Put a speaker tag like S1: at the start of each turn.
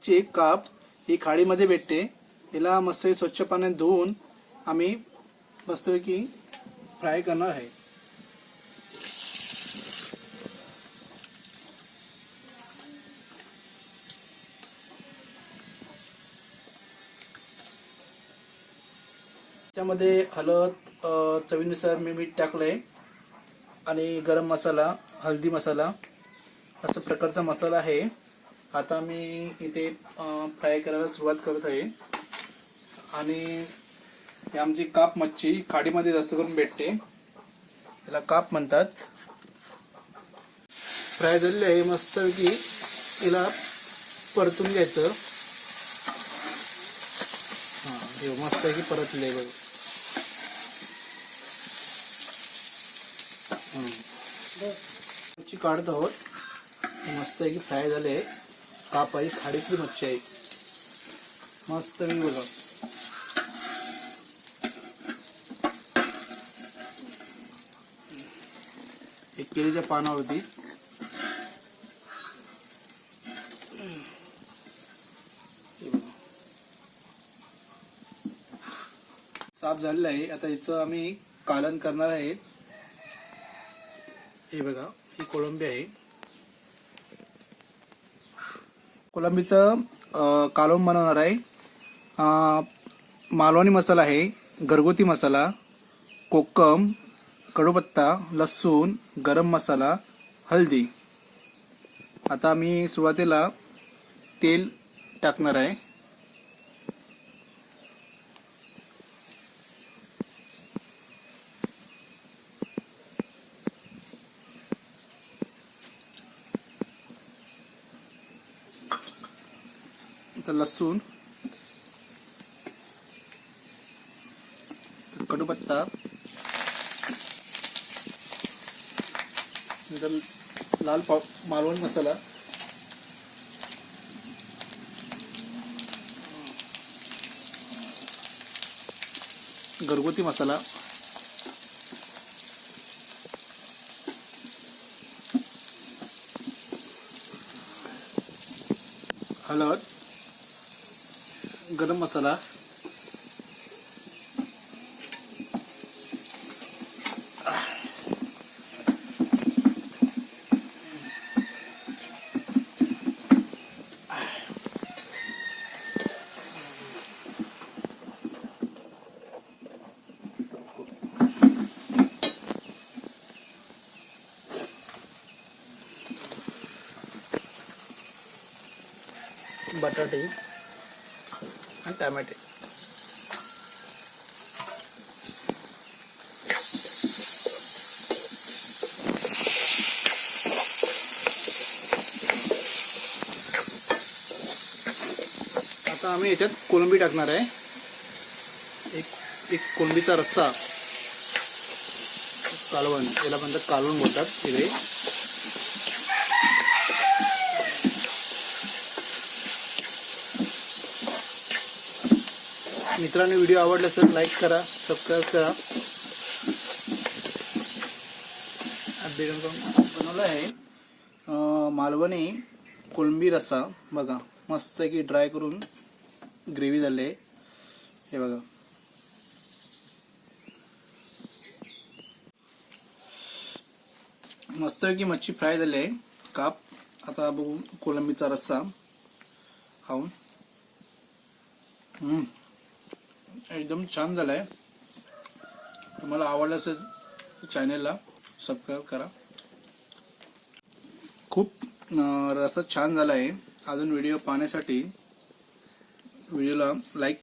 S1: मच्छी एक काप ही खाडीमध्ये भेटते. हिला मस्त स्वच्छ पाण्याने धुवून आम्ही मस्तपैकी फ्राय करणार आहे. त्यामध्ये हळद, चवीनुसार मी मीठ टाकलंय आणि गरम मसाला, हळदी मसाला अशा प्रकारचा मसाला आहे. आता मी इथे फ्राय करायला सुरुवात करत आहे. आणि ही आमची काप मच्छी खाडीमध्ये जास्त करून भेटते, याला काप म्हणतात. फ्राय झालेली आहे मस्तपैकी. याला परतून घ्यायचं. हे मस्तपैकी परतले बघ. मच्छी काढत आहोत. मस्तपैकी फ्राय झाले. काप आहे, खाडीतली मच्छी आहे. मस्तपैकी बघा. एक केळीच्या पानावरती साफ झालेलं आहे. आता याचं आम्ही कालन करणार आहे. हे बघा, ही कोळंबी आहे. कोळंबीचं कालवण बनवणार आहे. मालवणी मसाला आहे, घरगुती मसाला, कोकम, कढीपत्ता, लसूण, गरम मसाला, हळदी. आता मी सुरुवातीला तेल टाकणार आहे. तर लसूण, कढीपत्ता, लाल मालवण मसाला, घरगुती मसाला, हळद, गरम मसाला, बटाटे आणि टमाटे. आता आम्ही याच्यात कोळंबी टाकणार आहे. एक कोळंबीचा रस्सा, कालवण, याला म्हणतात कालवण बोलतात तिकडे. मित्रांनो, व्हिडिओ आवडला तर लाईक करा, सबस्क्राईब करा. बनवला आहे मालवणी कोळंबी रस्सा. बघा, मस्त की ड्राय करून ग्रेव्ही झाली आहे. हे बघा, मस्त की मच्छी फ्राय झाली आहे, काप. आता बघू कोळंबीचा रस्सा खाऊन. एकदम छान झालाय. तुम्हाला आवडलं असेल चॅनेलला सबस्क्राईब करा. खूप रस्सा छान झाला आहे. अजून व्हिडिओ पाहण्यासाठी व्हिडिओला लाईक